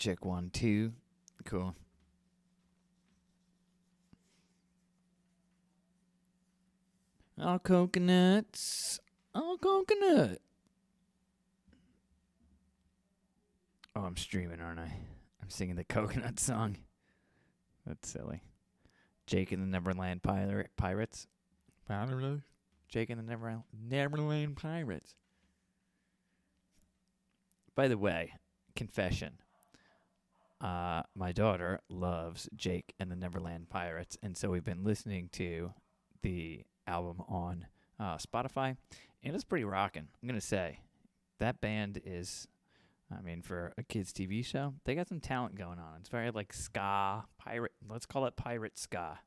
Check 1, 2. Cool. All coconuts. All coconut. Oh, I'm streaming, aren't I? I'm singing the coconut song. That's silly. Jake and the Neverland Pirates. Jake and the Neverland Pirates. By the way, confession. My daughter loves Jake and the Neverland Pirates, and so we've been listening to the album on Spotify, and it's pretty rocking. I'm going to say that band is, for a kids' TV show, they got some talent going on. It's very like ska, pirate, let's call it pirate ska.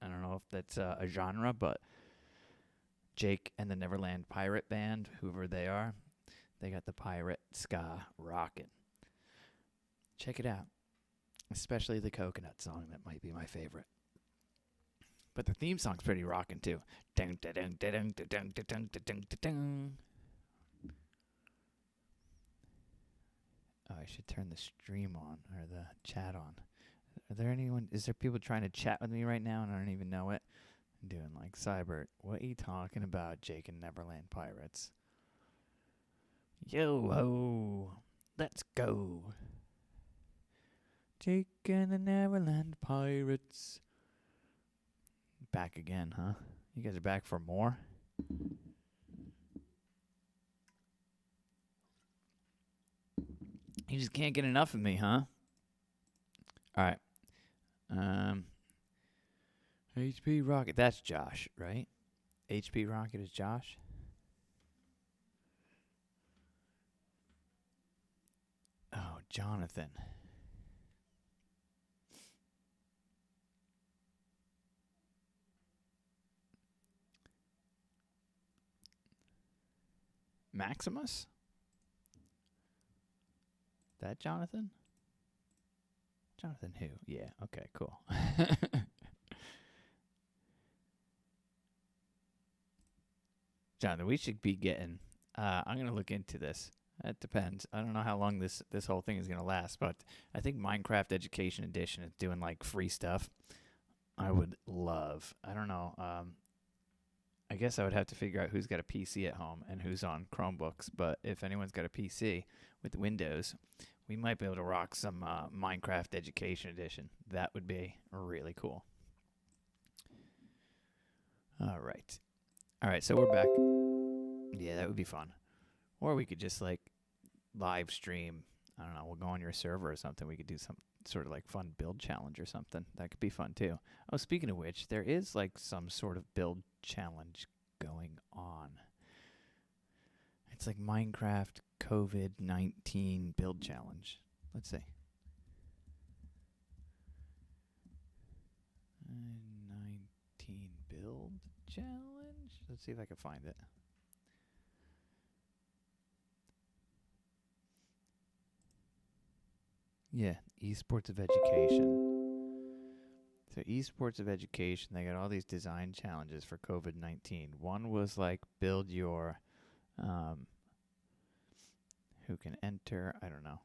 I don't know if that's a genre, but Jake and the Neverland Pirate Band, whoever they are, they got the pirate ska rocking. Check it out. Especially the coconut song, that might be my favorite. But the theme song's pretty rocking too. Oh, I should turn the stream on, or the chat on. Is there people trying to chat with me right now and I don't even know it? I'm doing like, Cybert, what are you talking about, Jake and Neverland Pirates? Yo ho, let's go. Jake and the Neverland Pirates. Back again, huh? You guys are back for more? You just can't get enough of me, huh? Alright. HP Rocket. That's Josh, right? HP Rocket is Josh? Oh, Jonathan. Maximus? That Jonathan? Jonathan who? Yeah, okay, cool. Jonathan, we should be getting... I'm going to look into this. It depends. I don't know how long this whole thing is going to last, but I think Minecraft Education Edition is doing, like, free stuff. I would love... I don't know. I guess I would have to figure out who's got a PC at home and who's on Chromebooks, but if anyone's got a PC with Windows, we might be able to rock some Minecraft Education Edition. That would be really cool. All right, so we're back. Yeah, that would be fun. Or we could just, like, live stream. I don't know, we'll go on your server or something. We could do some sort of, like, fun build challenge or something. That could be fun, too. Oh, speaking of which, there is, like, some sort of build challenge going on. It's like Minecraft COVID-19 build challenge. Let's see. 19 build challenge? Let's see if I can find it. Yeah, Esports of Education. So Esports of Education, they got all these design challenges for COVID-19. One was like build your, who can enter, I don't know,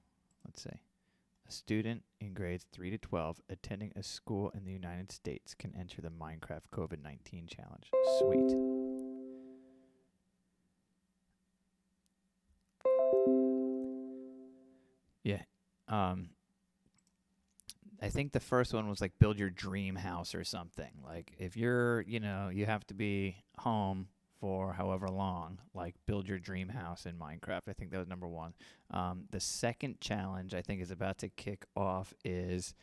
let's say. A student in grades 3 to 12 attending a school in the United States can enter the Minecraft COVID-19 challenge. Sweet. Yeah. I think the first one was like build your dream house or something. Like if you're, you have to be home for however long, like build your dream house in Minecraft. I think that was number one. The second challenge I think is about to kick off it's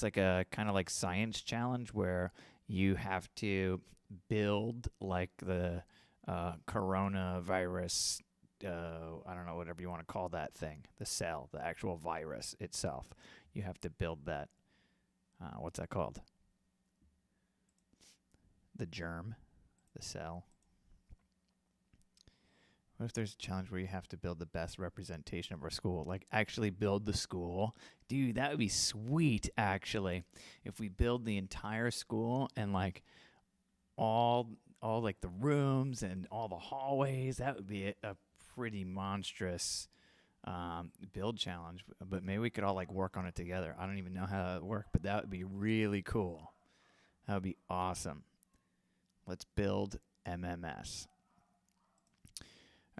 like a kind of like science challenge where you have to build like the coronavirus, I don't know, whatever you want to call that thing, the cell, the actual virus itself. You have to build that. What's that called? The germ, the cell. What if there's a challenge where you have to build the best representation of our school? Like actually build the school? Dude, that would be sweet, actually. If we build the entire school and like all like the rooms and all the hallways, that would be a pretty monstrous build challenge, but maybe we could all like work on it together. I don't even know how that would work, but that would be really cool. That would be awesome. Let's build MMS.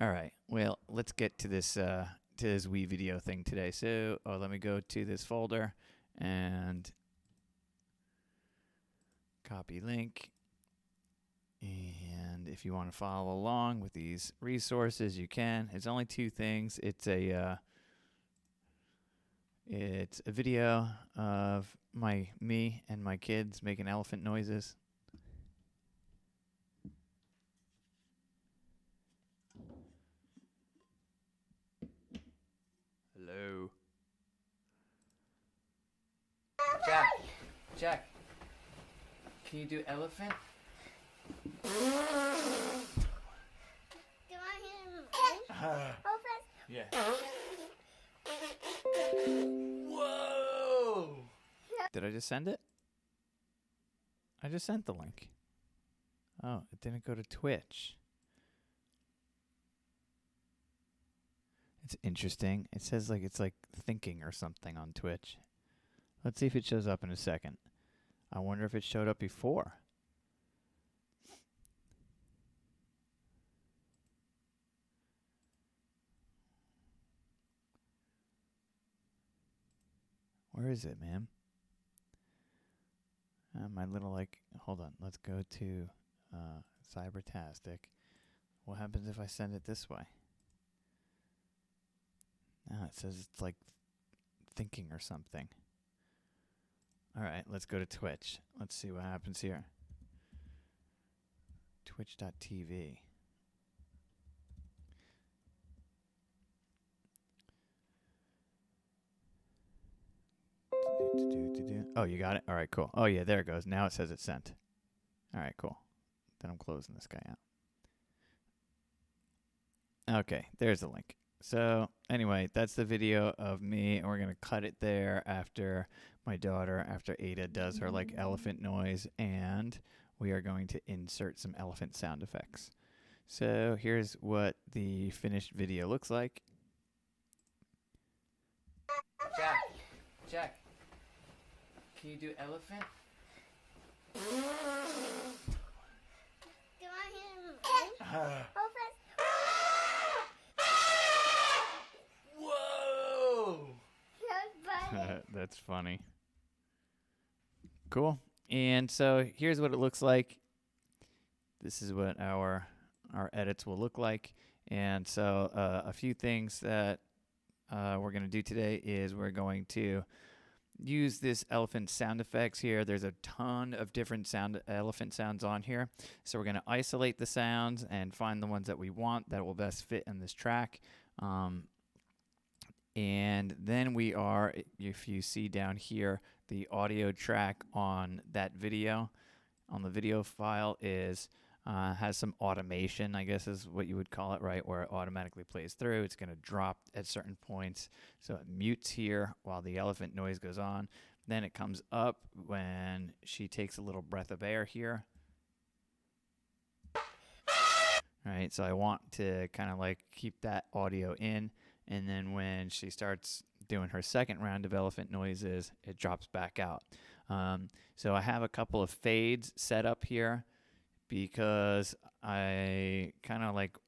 All right. Well, let's get to this Wii video thing today. So, let me go to this folder and copy link. And if you want to follow along with these resources, you can. It's only two things. It's a video of me and my kids making elephant noises. Hello. Jack. Can you do elephant? Do you want to hear Yeah. Whoa! Did I just send it? I just sent the link. Oh, it didn't go to Twitch. It's interesting. It says like it's like thinking or something on Twitch. Let's see if it shows up in a second. I wonder if it showed up before. Where is it, man? My little like, hold on. Let's go to Cybertastic. What happens if I send it this way? Now it says it's like thinking or something. All right, let's go to Twitch. Let's see what happens here. Twitch.tv. Oh, you got it? All right, cool. Oh, yeah, there it goes. Now it says it's sent. All right, cool. Then I'm closing this guy out. Okay, there's the link. So, anyway, that's the video of me, and we're going to cut it there after my daughter, after Ada does her, like, elephant noise, and we are going to insert some elephant sound effects. So, here's what the finished video looks like. Jack. Can you do elephant? Do you want to hear Whoa! That's funny. Cool. And so here's what it looks like. This is what our edits will look like. And so a few things that we're going to do today is we're going to use this elephant sound effects here. There's a ton of different elephant sounds on here. So we're going to isolate the sounds and find the ones that we want that will best fit in this track. And then we are, if you see down here, the audio track on that video, on the video file is has some automation, I guess is what you would call it, right? Where it automatically plays through. It's going to drop at certain points. So it mutes here while the elephant noise goes on. Then it comes up when she takes a little breath of air here. All right, so I want to kind of like keep that audio in. And then when she starts doing her second round of elephant noises, it drops back out. So I have a couple of fades set up here, because I kind of like,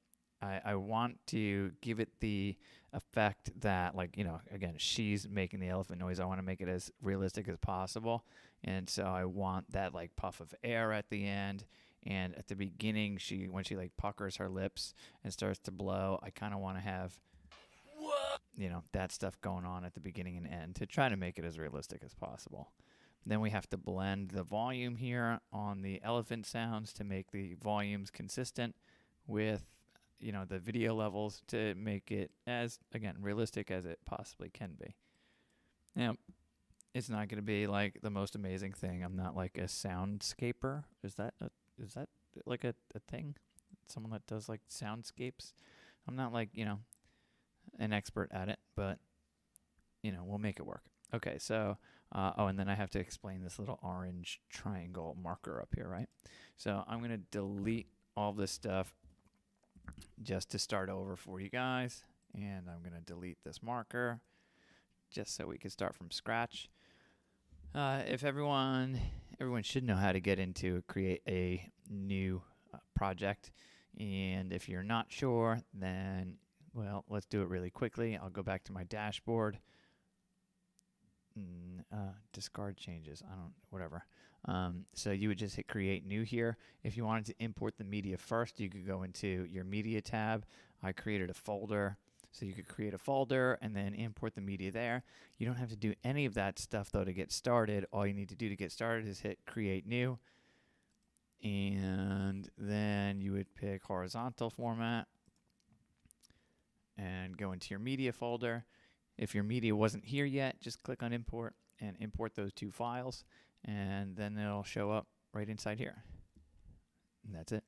I want to give it the effect that, like, you know, again, she's making the elephant noise. I want to make it as realistic as possible. And so I want that like puff of air at the end. And at the beginning, when she like puckers her lips and starts to blow, I kind of want to have, you know, that stuff going on at the beginning and end to try to make it as realistic as possible. Then we have to blend the volume here on the elephant sounds to make the volumes consistent with, you know, the video levels to make it as, again, realistic as it possibly can be. Now, it's not going to be like the most amazing thing. I'm not like a soundscaper. Is that like a thing? Someone that does like soundscapes? I'm not like, you know, an expert at it, but, you know, we'll make it work. Okay, so, and then I have to explain this little orange triangle marker up here, right? So I'm going to delete all this stuff just to start over for you guys. And I'm going to delete this marker just so we can start from scratch. If everyone should know how to get into create a new project. And if you're not sure, then, well, let's do it really quickly. I'll go back to my dashboard. Discard changes. Whatever. So you would just hit create new here. If you wanted to import the media first, you could go into your media tab. I created a folder. So you could create a folder and then import the media there. You don't have to do any of that stuff though to get started. All you need to do to get started is hit create new. And then you would pick horizontal format and go into your media folder. If your media wasn't here yet, just click on import and import those two files, and then it'll show up right inside here. And that's it.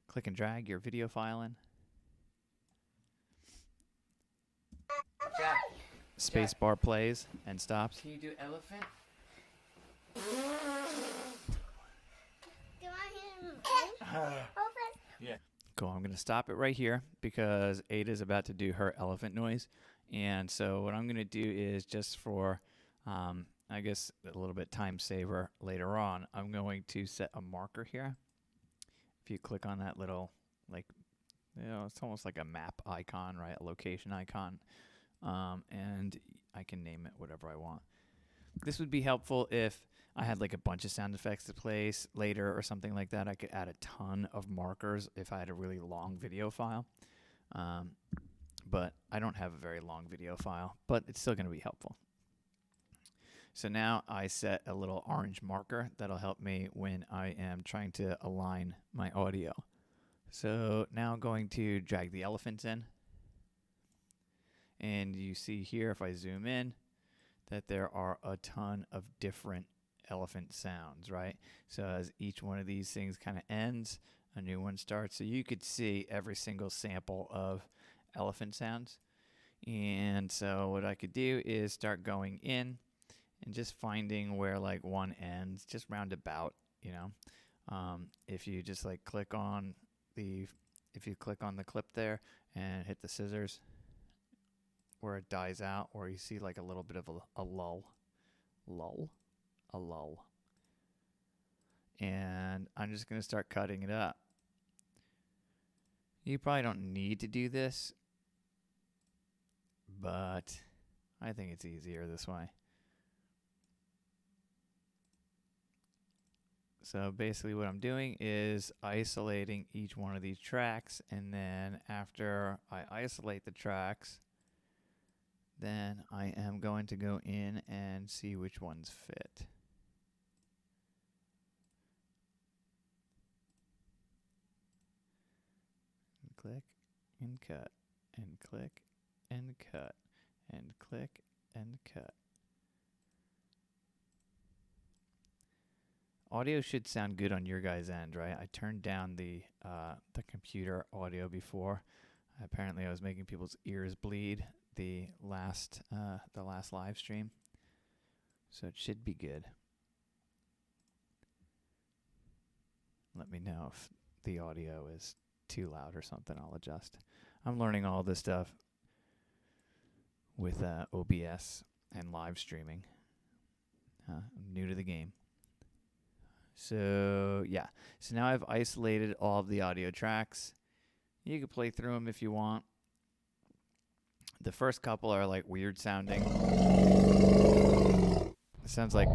Click and drag your video file in. Jack, Spacebar plays and stops. can you do elephant? Do I hear open? Cool. I'm going to stop it right here because Ada's about to do her elephant noise. And so what I'm going to do is just for, I guess, a little bit time saver later on, I'm going to set a marker here. If you click on that little, like, it's almost like a map icon, right? A location icon. And I can name it whatever I want. This would be helpful if I had like a bunch of sound effects to place later or something like that. I could add a ton of markers if I had a really long video file. But I don't have a very long video file, but it's still going to be helpful. So now I set a little orange marker that'll help me when I am trying to align my audio. So now I'm going to drag the elephants in. And you see here, if I zoom in, that there are a ton of different elephant sounds, right? So as each one of these things kind of ends, a new one starts. So you could see every single sample of elephant sounds. And so what I could do is start going in and just finding where like one ends, just roundabout, you know. If you just like click on the clip there and hit the scissors where it dies out, or you see like a little bit of a lull. And I'm just going to start cutting it up. You probably don't need to do this, but I think it's easier this way. So basically what I'm doing is isolating each one of these tracks, and then after I isolate the tracks, then I am going to go in and see which ones fit. And click and cut and click and cut and click and cut. Audio should sound good on your guys' end, right? I turned down the computer audio before. Apparently I was making people's ears bleed the last live stream. So it should be good. Let me know if the audio is too loud or something. I'll adjust. I'm learning all this stuff with OBS and live streaming. I'm new to the game. So yeah, so now I've isolated all of the audio tracks. You can play through them if you want. The first couple are like weird sounding. It sounds like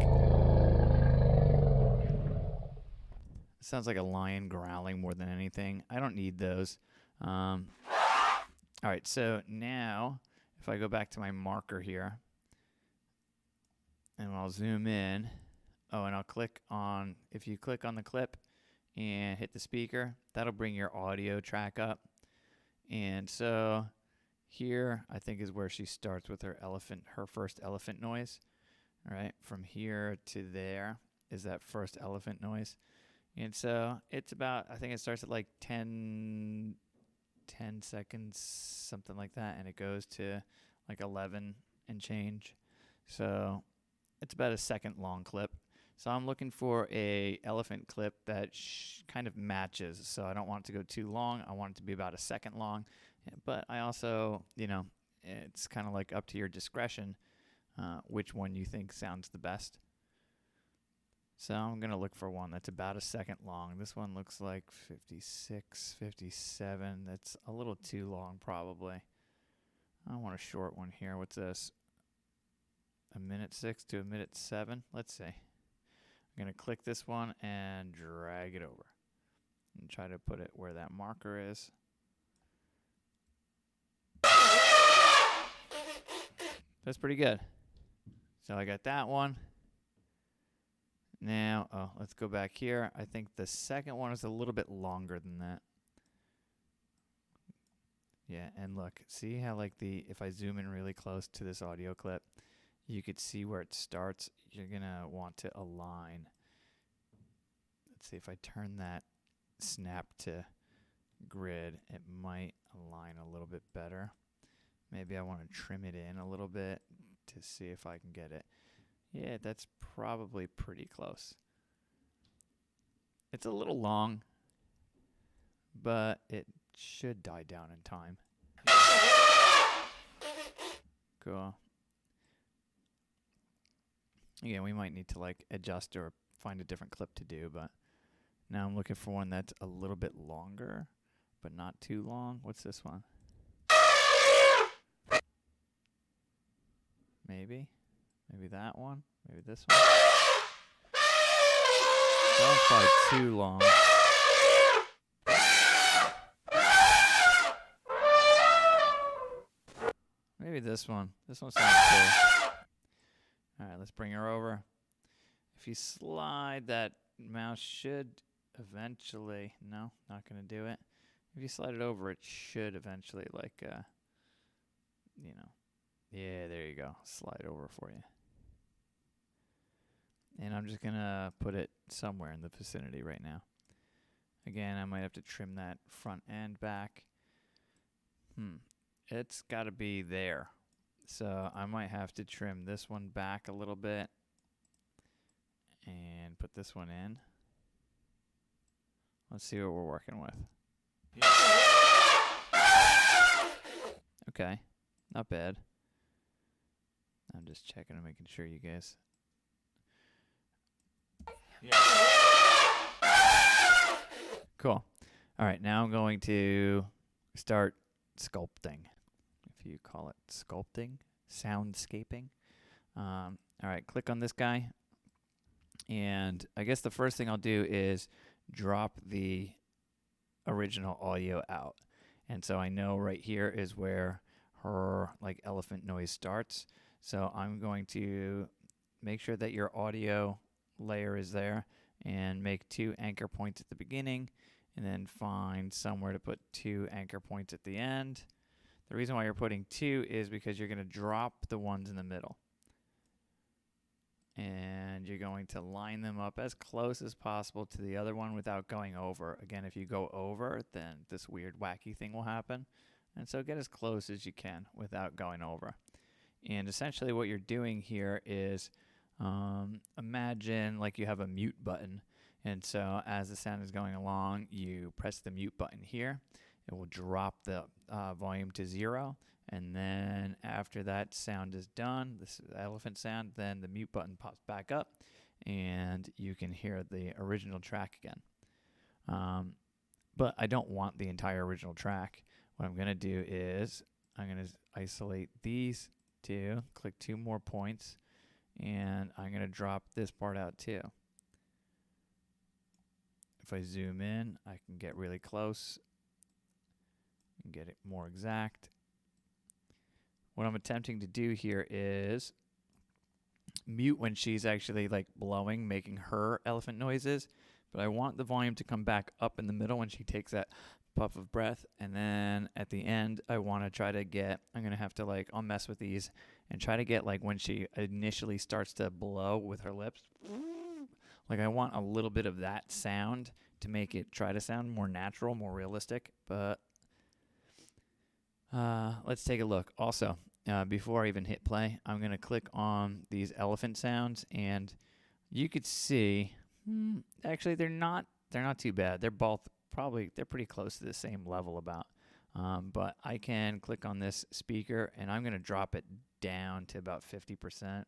a lion growling more than anything. I don't need those. All right, so now if I go back to my marker here, and I'll zoom in. Oh, and I'll click on, if you click on the clip and hit the speaker, that'll bring your audio track up. And so here, I think is where she starts with her first elephant noise. All right, from here to there is that first elephant noise. And so it's about, I think it starts at like 10 seconds, something like that, and it goes to like 11 and change. So it's about a second long clip. So I'm looking for a elephant clip that kind of matches. So I don't want it to go too long. I want it to be about a second long. But I also, it's kind of like up to your discretion which one you think sounds the best. So I'm going to look for one that's about a second long. This one looks like 56, 57. That's a little too long probably. I want a short one here. What's this? A minute 6 to a minute 7. Let's see. I'm going to click this one and drag it over. And try to put it where that marker is. That's pretty good. So I got that one. Now, let's go back here. I think the second one is a little bit longer than that. Yeah, and look, see how like if I zoom in really close to this audio clip, you could see where it starts. You're going to want to align. Let's see if I turn that snap to grid, it might align a little bit better. Maybe I want to trim it in a little bit to see if I can get it. Yeah, that's probably pretty close. It's a little long, but it should die down in time. Cool. Again, we might need to like adjust or find a different clip to do, but now I'm looking for one that's a little bit longer, but not too long. What's this one? Maybe that one. Maybe this one. That one's probably too long. Maybe this one. This one sounds cool. All right, let's bring her over. If you slide, that mouse should eventually... No, not going to do it. If you slide it over, it should eventually, like, Yeah, there you go. Slide over for you. And I'm just going to put it somewhere in the vicinity right now. Again, I might have to trim that front end back. It's got to be there. So I might have to trim this one back a little bit and put this one in. Let's see what we're working with. Okay, not bad. I'm just checking and making sure you guys... Cool. All right, now I'm going to start sculpting, if you call it sculpting, soundscaping. All right, click on this guy. And I guess the first thing I'll do is drop the original audio out. And so I know right here is where her like elephant noise starts. So I'm going to make sure that your audio layer is there and make 2 anchor points at the beginning and then find somewhere to put 2 anchor points at the end. The reason why you're putting 2 is because you're going to drop the ones in the middle. And you're going to line them up as close as possible to the other one without going over. Again, if you go over, then this weird wacky thing will happen. And so get as close as you can without going over. And essentially what you're doing here is imagine like you have a mute button. And so as the sound is going along, you press the mute button here. It will drop the volume to 0. And then after that sound is done, this elephant sound, then the mute button pops back up and you can hear the original track again. But I don't want the entire original track. What I'm going to do is I'm going to isolate these 2, click 2 more points, and I'm going to drop this part out too. If I zoom in, I can get really close and get it more exact. What I'm attempting to do here is mute when she's actually like blowing, making her elephant noises, but I want the volume to come back up in the middle when she takes that puff of breath, and then at the end I want to try to get, I'm going to have to like, I'll mess with these and try to get like when she initially starts to blow with her lips, like I want a little bit of that sound to make it try to sound more natural, more realistic. But let's take a look. Also, before I even hit play, I'm going to click on these elephant sounds, and you could see, actually they're not too bad. They're both they're pretty close to the same level about. But I can click on this speaker, and I'm going to drop it down to about 50%.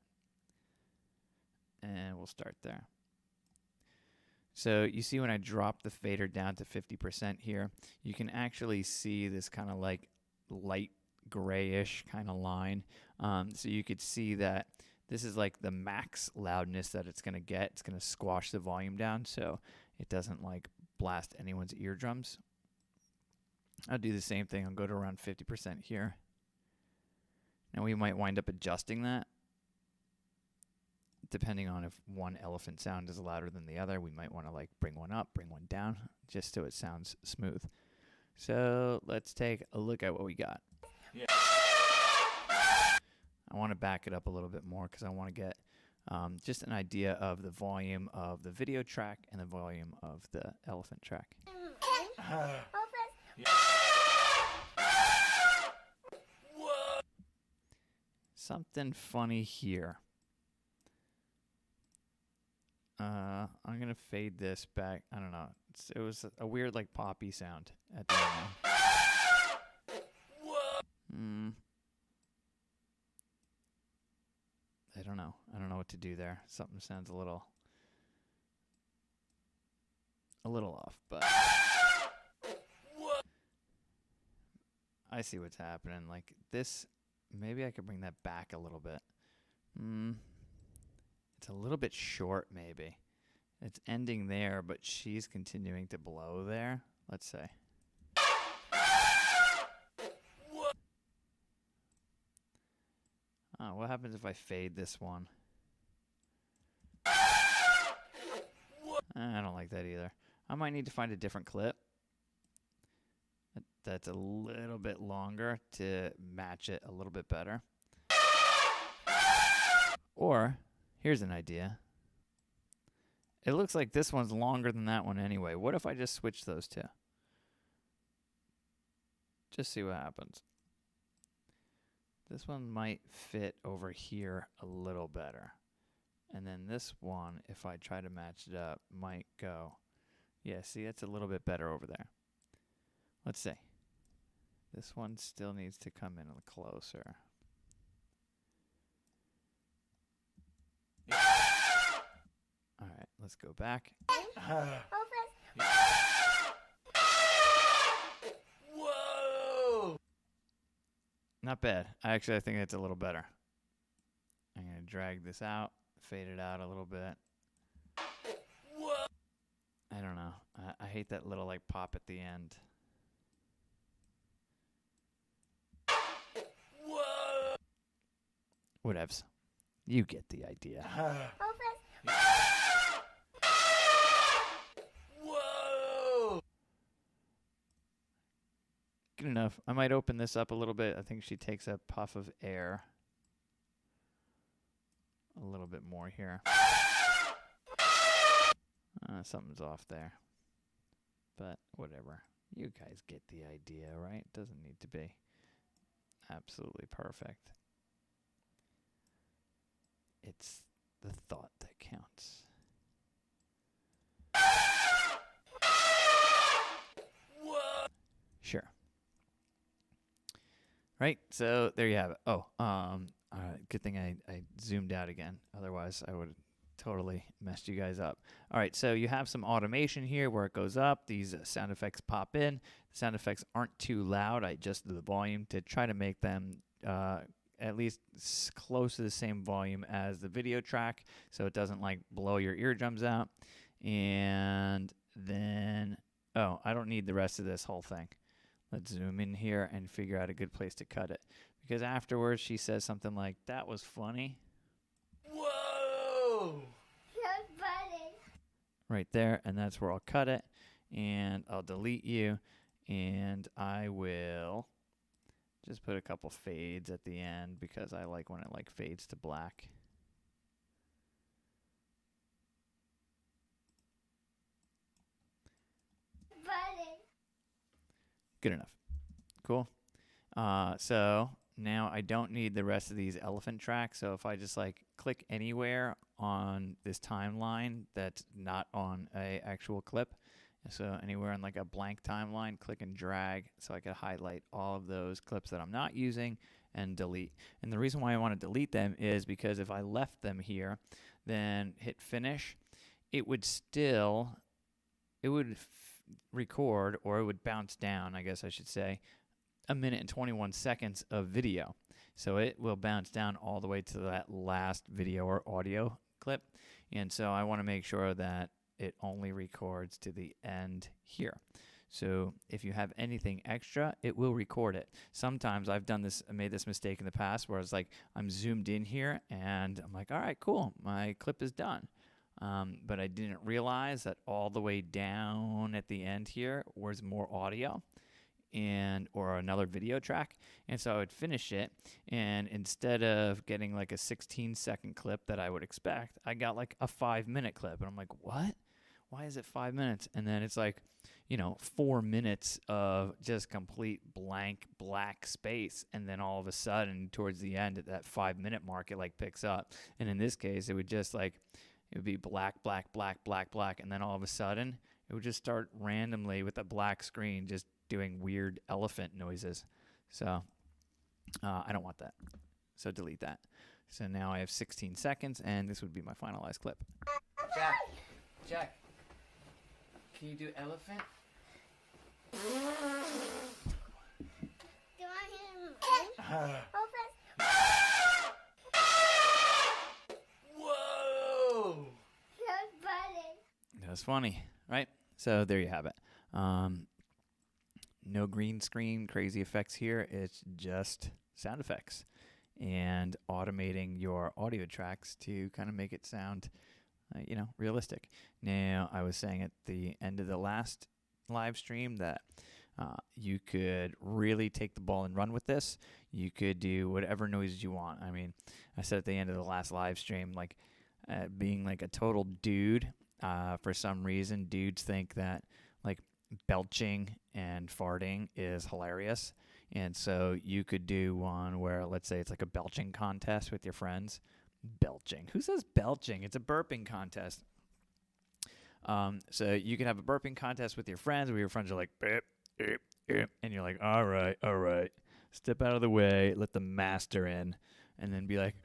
And we'll start there. So you see when I drop the fader down to 50% here, you can actually see this kind of like light grayish kind of line. So you could see that this is like the max loudness that it's going to get. It's going to squash the volume down so it doesn't like blast anyone's eardrums. I'll do the same thing. I'll go to around 50% here. Now we might wind up adjusting that. Depending on if one elephant sound is louder than the other, we might want to like bring one up, bring one down, just so it sounds smooth. So let's take a look at what we got. Yeah. I want to back it up a little bit more because I want to get just an idea of the volume of the video track and the volume of the elephant track. Something funny here. I'm going to fade this back. I don't know. It was a weird, like, poppy sound at the end. I don't know. I don't know what to do there. Something sounds a little off, but I see what's happening. Like this, maybe I could bring that back a little bit. It's a little bit short, maybe. It's ending there, but she's continuing to blow there. Let's say. Oh, what happens if I fade this one? I don't like that either. I might need to find a different clip that's a little bit longer to match it a little bit better. Or, here's an idea. It looks like this one's longer than that one anyway. What if I just switch those two? Just see what happens. This one might fit over here a little better. And then this one, if I try to match it up, might go. Yeah, see, it's a little bit better over there. Let's see. This one still needs to come in a little closer. All right, let's go back. Whoa! Not bad. I think it's a little better. I'm going to drag this out, fade it out a little bit. Whoa! I don't know. I hate that little like pop at the end. Whoa! Whatevs. You get the idea. Whoa! Good enough. I might open this up a little bit. I think she takes a puff of air. A little bit more here. Something's off there. But whatever. You guys get the idea, right? It doesn't need to be absolutely perfect. It's the thought that counts. Whoa! Sure. Right, so there you have it. Oh, good thing I zoomed out again. Otherwise, I would have totally messed you guys up. All right, so you have some automation here where it goes up. These sound effects pop in. The sound effects aren't too loud. I adjusted the volume to try to make them at least close to the same volume as the video track so it doesn't like blow your eardrums out. And then, oh, I don't need the rest of this whole thing. Let's zoom in here and figure out a good place to cut it. Because afterwards she says something like, that was funny. Whoa! You're funny. Right there, and that's where I'll cut it. And I'll delete you. And I will just put a couple fades at the end because I like when it like fades to black. Funny. Good enough. Cool. So now I don't need the rest of these elephant tracks. So if I just like click anywhere on this timeline that's not on a actual clip, So anywhere on like a blank timeline, click and drag so I could highlight all of those clips that I'm not using and delete. And the reason why I want to delete them is because if I left them here, then hit finish, it would record, or it would bounce down, I guess I should say, 1 minute and 21 seconds of video. So it will bounce down all the way to that last video or audio clip. And so I want to make sure that it only records to the end here. So if you have anything extra, it will record it. Sometimes I made this mistake in the past where it's like I'm zoomed in here and I'm like, all right, cool, my clip is done. But I didn't realize that all the way down at the end here was more audio or another video track. And so I would finish it, and instead of getting like a 16-second clip that I would expect, I got like a 5-minute clip. And I'm like, what? Why is it 5 minutes? And then it's like, 4 minutes of just complete blank black space. And then all of a sudden, towards the end at that 5-minute mark, it like picks up. And in this case, it would be black, black, black, black, black. And then all of a sudden, it would just start randomly with a black screen just doing weird elephant noises. So I don't want that. So delete that. So now I have 16 seconds, and this would be my finalized clip. Jack, can you do elephant? Do you want him? Open. Whoa! That's funny. That was funny, right? So there you have it. No green screen, crazy effects here. It's just sound effects and automating your audio tracks to kind of make it sound, realistic. Now, I was saying at the end of the last live stream that you could really take the ball and run with this. You could do whatever noises you want. I mean, I said at the end of the last live stream, like being like a total dude. For some reason, dudes think that like belching and farting is hilarious. And so you could do one where, let's say it's like a belching contest with your friends. Belching. Who says belching? It's a burping contest. So you can have a burping contest with your friends where your friends are like, beep, beep, beep, and you're like, all right. Step out of the way, let the master in, and then be like,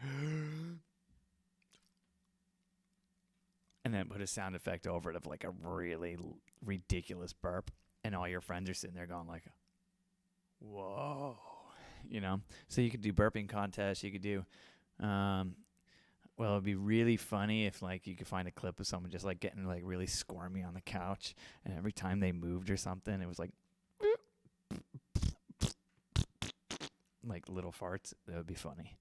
and then put a sound effect over it of like a really ridiculous burp, and all your friends are sitting there going like, whoa, So you could do burping contests. You could do, it'd be really funny if like you could find a clip of someone just like getting like really squirmy on the couch, and every time they moved or something, it was like little farts. That would be funny.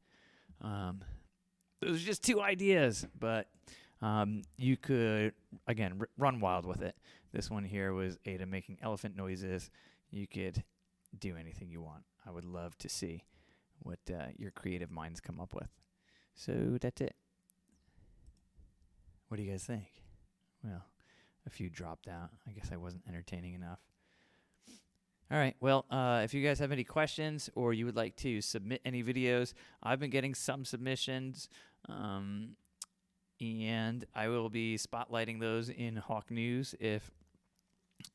Those are just 2 ideas, but you could, again, run wild with it. This one here was Ada making elephant noises. You could do anything you want. I would love to see what your creative minds come up with. So that's it. What do you guys think? Well, a few dropped out. I guess I wasn't entertaining enough. All right. Well, if you guys have any questions or you would like to submit any videos, I've been getting some submissions, and I will be spotlighting those in Hawk News. If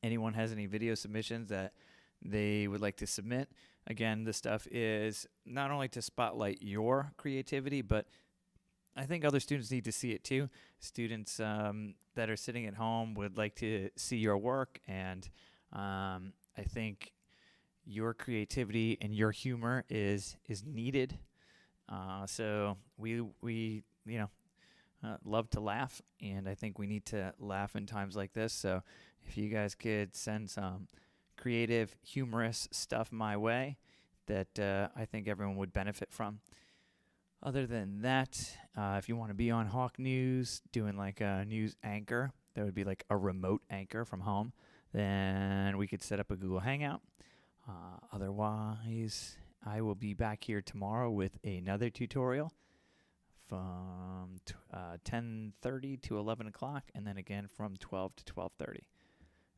anyone has any video submissions that they would like to submit, again, the stuff is not only to spotlight your creativity, but I think other students need to see it too. Students that are sitting at home would like to see your work, and I think your creativity and your humor is needed. So we love to laugh, and I think we need to laugh in times like this. So if you guys could send some creative, humorous stuff my way, that I think everyone would benefit from. Other than that, if you want to be on Hawk News, doing like a news anchor, that would be like a remote anchor from home, then we could set up a Google Hangout. Otherwise, I will be back here tomorrow with another tutorial from 10:30 to 11 o'clock, and then again from 12 to 12:30.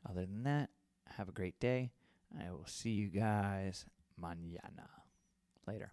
Other than that, have a great day. I will see you guys mañana. Later.